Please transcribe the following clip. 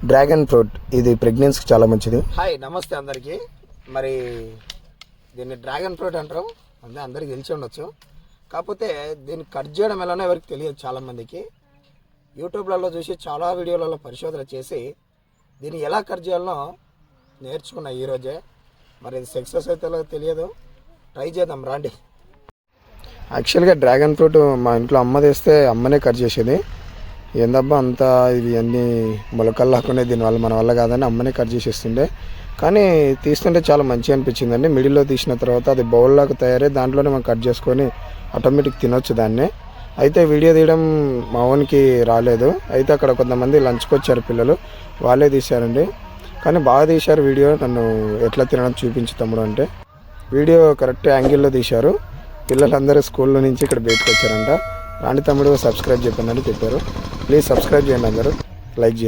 Dragon fruit ఇది ప్రెగ్నెన్సీకి చాలా మంచిది. హాయ్ నమస్తే అందరికీ. మరి దీన్ని డ్రాగన్ ఫ్రూట్ అంటారు, అంటే అందరికీ తెలిసి ఉండొచ్చు. కాకపోతే దీన్ని కట్ చేయడం ఎలానో ఎవరికి తెలియదు. చాలామందికి యూట్యూబ్లలో చూసి చాలా వీడియోలలో పరిశోధన చేసి దీన్ని ఎలా కట్ చేయాలనో నేర్చుకున్నా ఈరోజే. మరి ఇది సక్సెస్ అయితే తెలియదు, ట్రై చేద్దాం రండి. యాక్చువల్గా డ్రాగన్ ఫ్రూట్ మా ఇంట్లో అమ్మ తెస్తే అమ్మనే కట్ చేసేది. ఏందబ్బా అంతా ఇవి అన్నీ మొలకలు లాక్కునే, దీనివల్ల మన వల్ల కాదని అమ్మనే కట్ చేసేస్తుండే. కానీ తీస్తుంటే చాలా మంచిగా అనిపించిందండి. మిడిల్లో తీసిన తర్వాత అది బౌల్లాగా తయారై దాంట్లోనే మనం కట్ చేసుకొని ఆటోమేటిక్ తినొచ్చు దాన్ని. అయితే వీడియో తీయడం మా ఓన్కి రాలేదు. అయితే అక్కడ కొంతమంది లంచ్కి వచ్చారు పిల్లలు, వాళ్ళే తీశారండి. కానీ బాగా తీశారు వీడియో. నన్ను ఎట్లా తినడం చూపించు తమ్ముడు అంటే వీడియో కరెక్ట్ యాంగిల్లో తీశారు. పిల్లలందరూ స్కూల్లో నుంచి ఇక్కడ బయటకు వచ్చారంట. రాండి తమ్ముడు సబ్స్క్రైబ్ చెప్పండి అని చెప్పారు. ప్లీజ్ సబ్స్క్రైబ్ చేయండి, అందరూ లైక్ చేయండి.